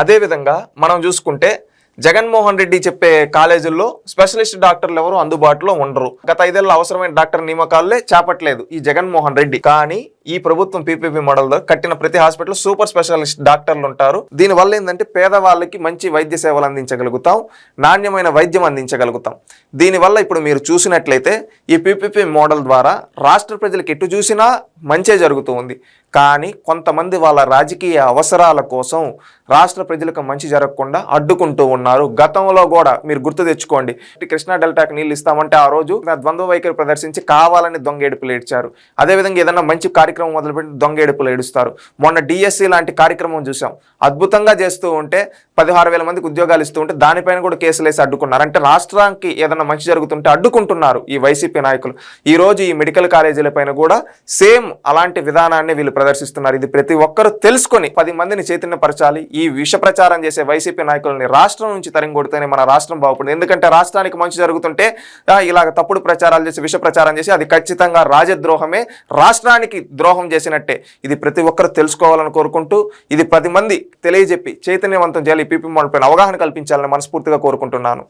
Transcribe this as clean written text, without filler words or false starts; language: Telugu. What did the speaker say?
అదేవిధంగా మనం చూసుకుంటే జగన్మోహన్ రెడ్డి చెప్పే కాలేజీల్లో స్పెషలిస్ట్ డాక్టర్లు ఎవరు అందుబాటులో ఉండరు. గత 5 ఏళ్ళ అవసరమైన డాక్టర్ నియామకాలే చేపట్టలేదు ఈ జగన్మోహన్ రెడ్డి. కానీ ఈ ప్రభుత్వం పీపీపీ మోడల్ ద్వారా కట్టిన ప్రతి హాస్పిటల్ సూపర్ స్పెషలిస్ట్ డాక్టర్లు ఉంటారు. దీనివల్ల ఏంటంటే పేదవాళ్ళకి మంచి వైద్య సేవలు అందించగలుగుతాం, నాణ్యమైన వైద్యం అందించగలుగుతాం. దీనివల్ల ఇప్పుడు మీరు చూసినట్లయితే ఈ పీపీపీ మోడల్ ద్వారా రాష్ట్ర ప్రజలకు ఎటు చూసినా మంచే జరుగుతూ ఉంది. కానీ కొంతమంది వాళ్ళ రాజకీయ అవసరాల కోసం రాష్ట్ర ప్రజలకు మంచి జరగకుండా అడ్డుకుంటూ ఉన్నారు. గతంలో కూడా మీరు గుర్తు తెచ్చుకోండి, కృష్ణా డెల్టాకి నీళ్ళు ఇస్తామంటే ఆ రోజు ద్వంద్వ వైఖరి ప్రదర్శించి కావాలని దొంగేడుపులు ఏడ్చారు. అదేవిధంగా ఏదైనా మంచి కార్యక్రమం మొదలుపెట్టి దొంగేడుపులు ఏడుస్తారు. మొన్న డిఎస్సి లాంటి కార్యక్రమం చూసాం, అద్భుతంగా చేస్తూ ఉంటే 16,000 మందికి ఉద్యోగాలు ఇస్తూ ఉంటే దానిపైన కూడా కేసులు వేసి అడ్డుకున్నారు. అంటే రాష్ట్రానికి ఏదైనా మంచి జరుగుతుంటే అడ్డుకుంటున్నారు ఈ వైసీపీ నాయకులు. ఈ రోజు ఈ మెడికల్ కాలేజీల పైన కూడా సేమ్ అలాంటి విధానాన్ని వీళ్ళు ప్రదర్శిస్తున్నారు. ఇది ప్రతి ఒక్కరూ తెలుసుకొని 10 మందిని చైతన్యపరచాలి. ఈ విష ప్రచారం చేసే వైసీపీ నాయకులని రాష్ట్రం నుంచి తరిమికొడితేనే మన రాష్ట్రం బాగుపడుతుంది. ఎందుకంటే రాష్ట్రానికి మంచి జరుగుతుంటే ఇలాగ తప్పుడు ప్రచారాలు చేసి విష ప్రచారం చేసి అది ఖచ్చితంగా రాజద్రోహమే, రాష్ట్రానికి ద్రోహం చేసినట్టే. ఇది ప్రతి ఒక్కరు తెలుసుకోవాలని కోరుకుంటూ ఇది 10 మంది తెలియజెప్పి చైతన్యవంతం చేయాలి. పీపీ మోడల్ పైన అవగాహన కల్పించాలని మనస్ఫూర్తిగా కోరుకుంటున్నాను.